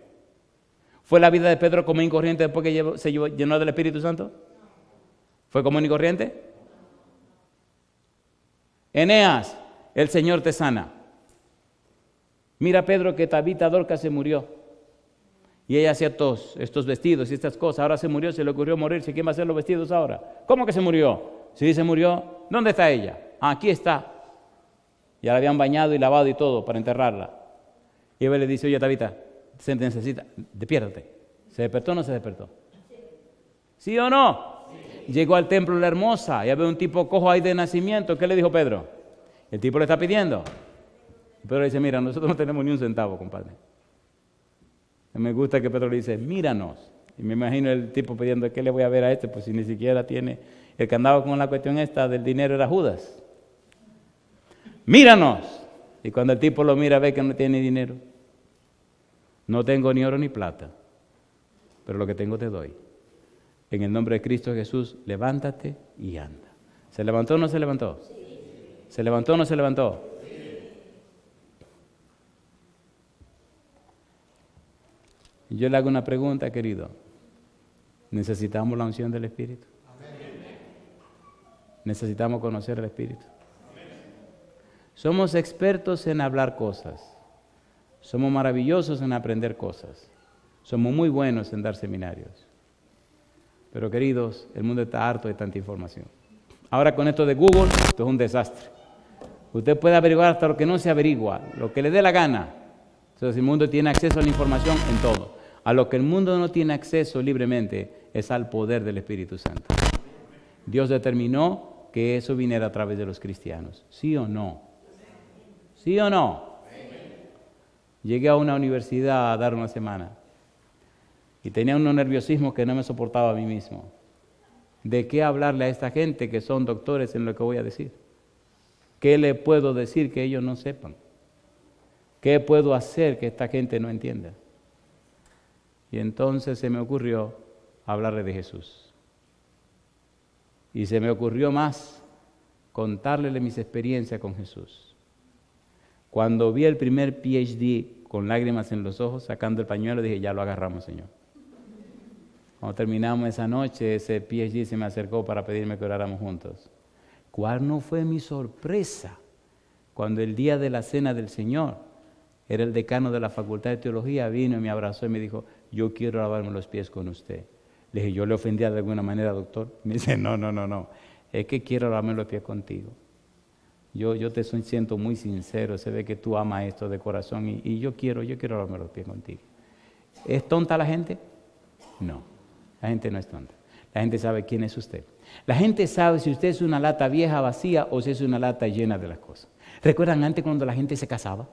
¿Fue la vida de Pedro común y corriente después que se llenó del Espíritu Santo? ¿Fue común y corriente? Eneas, el Señor te sana. Mira Pedro que Tabita Dorcas se murió. Y ella hacía todos estos vestidos y estas cosas. Ahora se murió, se le ocurrió morirse. ¿Quién va a hacer los vestidos ahora? ¿Cómo que se murió? Si se murió, ¿dónde está ella? Aquí está. Ya la habían bañado y lavado y todo para enterrarla. Y Eva le dice, oye Tabita, se necesita, despiértate. ¿Se despertó o no se despertó? ¿Sí o no? Sí. Llegó al templo la hermosa y había un tipo cojo ahí de nacimiento. ¿Qué le dijo Pedro? El tipo le está pidiendo. Y Pedro le dice, mira, nosotros no tenemos ni un centavo, compadre. Me gusta que Pedro le dice, míranos. Y me imagino el tipo pidiendo, ¿qué le voy a ver a este? Pues si ni siquiera tiene, el que andaba con la cuestión esta del dinero era Judas. Míranos. Y cuando el tipo lo mira ve que no tiene dinero. No tengo ni oro ni plata, pero lo que tengo te doy. En el nombre de Cristo Jesús, levántate y anda. ¿Se levantó o no se levantó? Sí. ¿Se levantó o no se levantó? Sí. Y yo le hago una pregunta, querido. ¿Necesitamos la unción del Espíritu? Amén. ¿Necesitamos conocer el Espíritu? Somos expertos en hablar cosas. Somos maravillosos en aprender cosas. Somos muy buenos en dar seminarios. Pero queridos, el mundo está harto de tanta información. Ahora con esto de Google, esto es un desastre. Usted puede averiguar hasta lo que no se averigua, lo que le dé la gana. Entonces el mundo tiene acceso a la información en todo. A lo que el mundo no tiene acceso libremente es al poder del Espíritu Santo. Dios determinó que eso viniera a través de los cristianos. ¿Sí o no? ¿Sí o no? Llegué a una universidad a dar una semana y tenía un nerviosismo que no me soportaba a mí mismo. ¿De qué hablarle a esta gente que son doctores en lo que voy a decir? ¿Qué le puedo decir que ellos no sepan? ¿Qué puedo hacer que esta gente no entienda? Y entonces se me ocurrió hablarle de Jesús. Y se me ocurrió más contarle mis experiencias con Jesús. Cuando vi el primer PhD con lágrimas en los ojos, sacando el pañuelo, dije, ya lo agarramos, Señor. Cuando terminamos esa noche, ese PhD se me acercó para pedirme que oráramos juntos. ¿Cuál no fue mi sorpresa cuando el día de la cena del Señor, era el decano de la Facultad de Teología, vino y me abrazó y me dijo, yo quiero lavarme los pies con usted? Le dije, ¿yo le ofendía de alguna manera, doctor? Me dice, no, es que quiero lavarme los pies contigo. Yo te siento muy sincero, se ve que tú amas esto de corazón y yo quiero lavarme los pies contigo. ¿Es tonta la gente? No, la gente no es tonta. La gente sabe quién es usted. La gente sabe si usted es una lata vieja, vacía, o si es una lata llena de las cosas. ¿Recuerdan antes cuando la gente se casaba?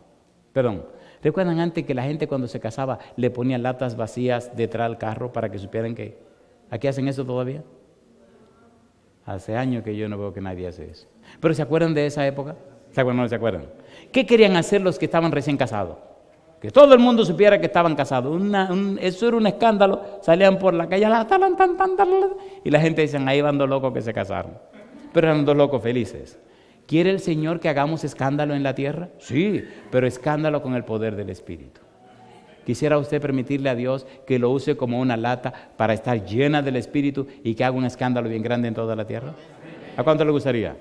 ¿Recuerdan antes que la gente cuando se casaba le ponía latas vacías detrás del carro para que supieran que... ¿Aquí hacen eso todavía? Hace años que yo no veo que nadie hace eso. ¿Pero se acuerdan de esa época? ¿Se acuerdan o no se acuerdan? ¿Qué querían hacer los que estaban recién casados? Que todo el mundo supiera que estaban casados. Eso era un escándalo. Salían por la calle y la gente decía, ahí van dos locos que se casaron. Pero eran dos locos felices. ¿Quiere el Señor que hagamos escándalo en la tierra? Sí, pero escándalo con el poder del Espíritu. ¿Quisiera usted permitirle a Dios que lo use como una lata para estar llena del Espíritu y que haga un escándalo bien grande en toda la tierra? ¿A cuánto le gustaría?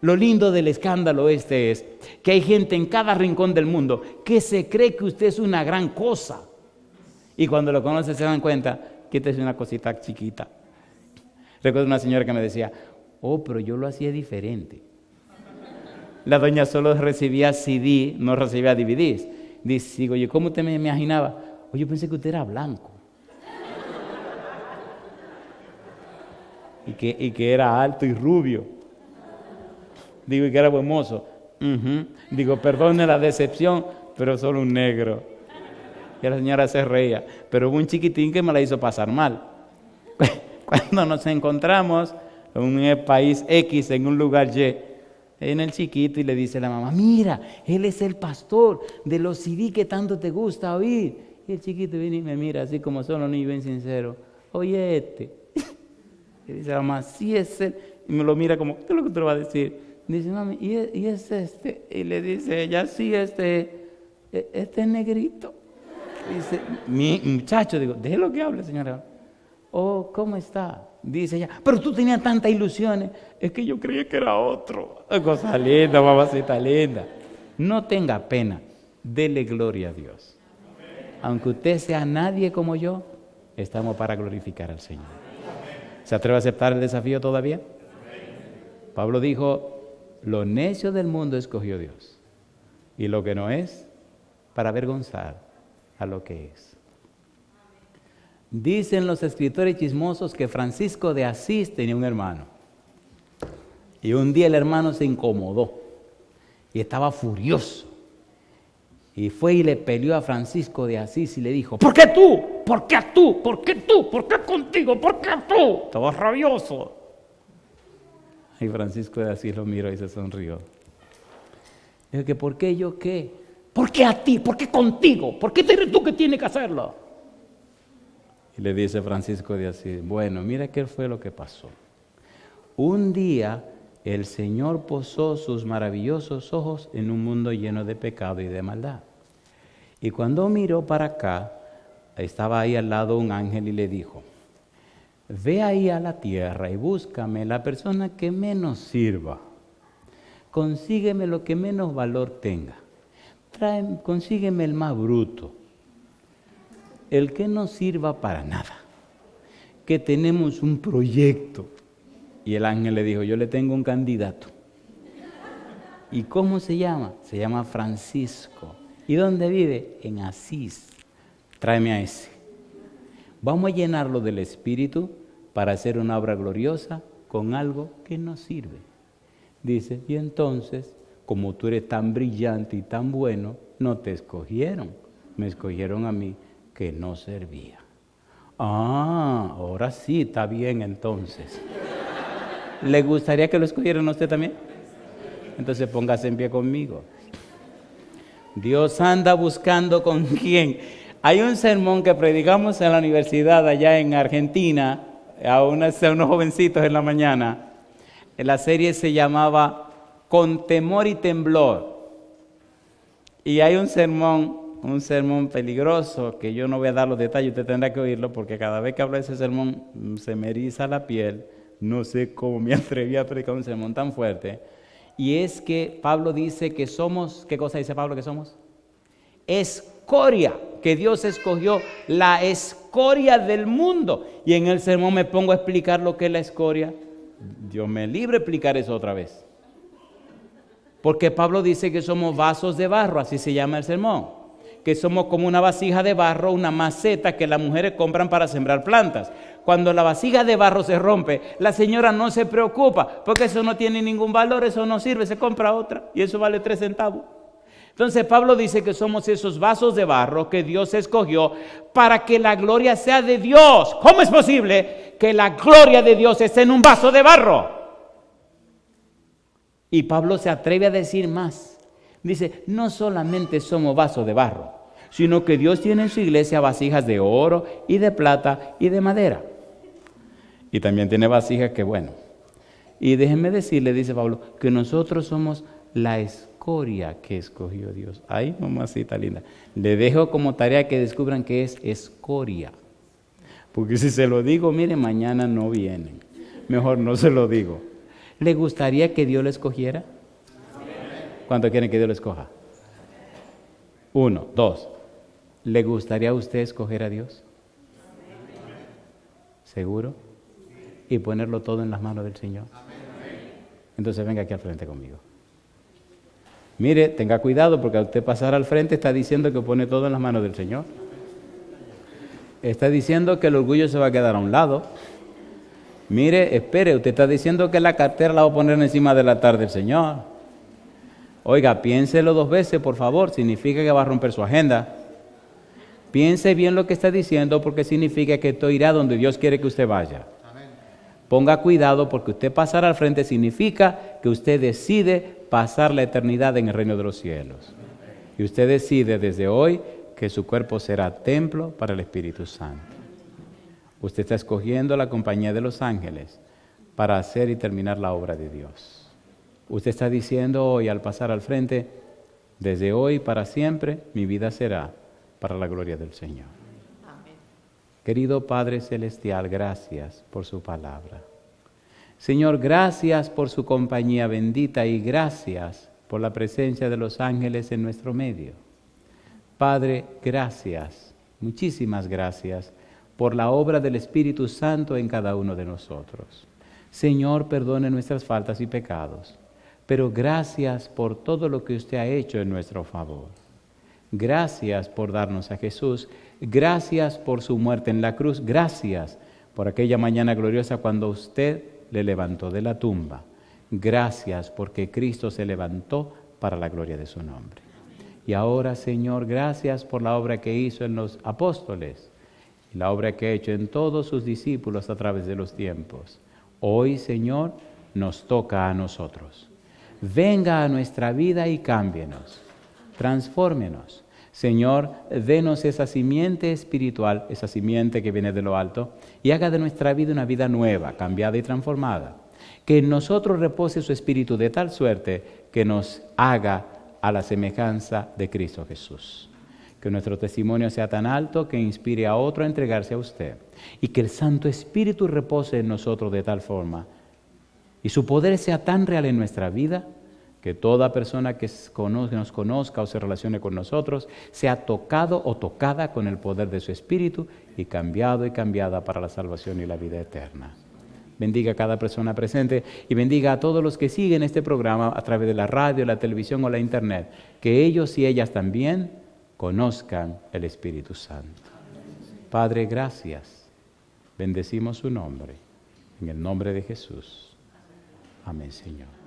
Lo lindo del escándalo es que hay gente en cada rincón del mundo que se cree que usted es una gran cosa. Y cuando lo conoce se dan cuenta que usted es una cosita chiquita. Recuerdo una señora que me decía, pero yo lo hacía diferente. La doña solo recibía CD, no recibía DVDs. Digo, oye, ¿cómo usted me imaginaba? Oye, yo pensé que usted era blanco. Y que era alto y rubio. Digo, y que era buen mozo. Digo, perdone la decepción, pero solo un negro. Y la señora se reía. Pero hubo un chiquitín que me la hizo pasar mal. Cuando nos encontramos en un país X, en un lugar Y, en el chiquito, y le dice a la mamá, mira, él es el pastor de los CD que tanto te gusta oír. Y el chiquito viene y me mira así como son los niños bien sinceros. Oye, Y dice la mamá, sí es él. Y me lo mira como, ¿qué es lo que te va a decir? Dice, mami, ¿y es este? Y le dice ella, sí, este es negrito. Dice, mi muchacho, digo, déjelo que hable, señora. ¿Cómo está? Dice ella, pero tú tenías tantas ilusiones. Es que yo creía que era otro. Cosa linda, mamacita linda. No tenga pena, dele gloria a Dios. Aunque usted sea nadie como yo, estamos para glorificar al Señor. ¿Se atreve a aceptar el desafío todavía? Pablo dijo, lo necio del mundo escogió Dios, y lo que no es, para avergonzar a lo que es. Dicen los escritores chismosos que Francisco de Asís tenía un hermano, y un día el hermano se incomodó, y estaba furioso, y fue y le peleó a Francisco de Asís y le dijo, ¿por qué tú? ¿Por qué tú? ¿Por qué tú? ¿Por qué contigo? ¿Por qué tú? Estaba rabioso. Y Francisco de Asís lo miró y se sonrió. Dijo que ¿por qué yo qué? ¿Por qué a ti? ¿Por qué contigo? ¿Por qué eres tú que tienes que hacerlo? Y le dice Francisco de Asís, bueno, mira qué fue lo que pasó. Un día el Señor posó sus maravillosos ojos en un mundo lleno de pecado y de maldad. Y cuando miró para acá, estaba ahí al lado un ángel y le dijo, ve ahí a la tierra y búscame la persona que menos sirva. Consígueme lo que menos valor tenga. Consígueme el más bruto. El que no sirva para nada. que tenemos un proyecto. Y el ángel le dijo, yo le tengo un candidato. ¿Y cómo se llama? Se llama Francisco. ¿Y dónde vive? En Asís. Tráeme a ese. Vamos a llenarlo del Espíritu para hacer una obra gloriosa con algo que nos sirve. Dice, y entonces, como tú eres tan brillante y tan bueno, no te escogieron. Me escogieron a mí, que no servía. Ah, ahora sí, está bien entonces. ¿Le gustaría que lo escogieran a usted también? Entonces póngase en pie conmigo. Dios anda buscando con quién. Hay un sermón que predicamos en la universidad allá en Argentina, a unos jovencitos en la mañana. La serie se llamaba Con temor y temblor. Y hay un sermón peligroso, que yo no voy a dar los detalles, usted tendrá que oírlo, porque cada vez que hablo de ese sermón se me eriza la piel. No sé cómo me atreví a predicar un sermón tan fuerte. Y es que Pablo dice que somos, ¿qué cosa dice Pablo que somos? Escoria, que Dios escogió la escoria del mundo. Y en el sermón me pongo a explicar lo que es la escoria. Dios me libre explicar eso otra vez. Porque Pablo dice que somos vasos de barro, así se llama el sermón. Que somos como una vasija de barro, una maceta que las mujeres compran para sembrar plantas. Cuando la vasija de barro se rompe, la señora no se preocupa, porque eso no tiene ningún valor, eso no sirve, se compra otra y eso vale 3 centavos. Entonces Pablo dice que somos esos vasos de barro que Dios escogió para que la gloria sea de Dios. ¿Cómo es posible que la gloria de Dios esté en un vaso de barro? Y Pablo se atreve a decir más. Dice, no solamente somos vasos de barro, sino que Dios tiene en su iglesia vasijas de oro y de plata y de madera. Y también tiene vasijas que, bueno. Y déjenme decirle, dice Pablo, que nosotros somos la escoria que escogió Dios. Ay, mamacita linda. Le dejo como tarea que descubran qué es escoria. Porque si se lo digo, miren, mañana no vienen. Mejor no se lo digo. ¿Le gustaría que Dios lo escogiera? ¿Cuánto quieren que Dios lo escoja? 1, 2. ¿Le gustaría a usted escoger a Dios? ¿Seguro? Y ponerlo todo en las manos del Señor. Entonces venga aquí al frente conmigo. Mire, tenga cuidado, porque al usted pasar al frente está diciendo que pone todo en las manos del Señor. Está diciendo que el orgullo se va a quedar a un lado. Mire, espere, usted está diciendo que la cartera la va a poner encima del altar del Señor. Oiga, piénselo 2 veces, por favor, significa que va a romper su agenda. Piense bien lo que está diciendo, porque significa que esto irá donde Dios quiere que usted vaya. Ponga cuidado, porque usted pasar al frente significa que usted decide pasar la eternidad en el reino de los cielos. Y usted decide desde hoy que su cuerpo será templo para el Espíritu Santo. Usted está escogiendo la compañía de los ángeles para hacer y terminar la obra de Dios. Usted está diciendo hoy, al pasar al frente, desde hoy para siempre, mi vida será para la gloria del Señor. Amén. Querido Padre Celestial, gracias por su palabra. Señor, gracias por su compañía bendita y gracias por la presencia de los ángeles en nuestro medio. Padre, gracias, muchísimas gracias por la obra del Espíritu Santo en cada uno de nosotros. Señor, perdone nuestras faltas y pecados, pero gracias por todo lo que usted ha hecho en nuestro favor. Gracias por darnos a Jesús, gracias por su muerte en la cruz, gracias por aquella mañana gloriosa cuando usted le levantó de la tumba. Gracias porque Cristo se levantó para la gloria de su nombre. Y ahora, Señor, gracias por la obra que hizo en los apóstoles y la obra que ha hecho en todos sus discípulos a través de los tiempos. Hoy, Señor, nos toca a nosotros. Venga a nuestra vida y cámbienos, transfórmenos. Señor, denos esa simiente espiritual, esa simiente que viene de lo alto, y haga de nuestra vida una vida nueva, cambiada y transformada. Que en nosotros repose su Espíritu de tal suerte que nos haga a la semejanza de Cristo Jesús. Que nuestro testimonio sea tan alto que inspire a otro a entregarse a usted. Y que el Santo Espíritu repose en nosotros de tal forma y su poder sea tan real en nuestra vida Que toda persona que nos conozca o se relacione con nosotros sea tocado o tocada con el poder de su Espíritu y cambiado y cambiada para la salvación y la vida eterna. Bendiga a cada persona presente y bendiga a todos los que siguen este programa a través de la radio, la televisión o la internet. Que ellos y ellas también conozcan el Espíritu Santo. Padre, gracias. Bendecimos su nombre. En el nombre de Jesús. Amén, Señor.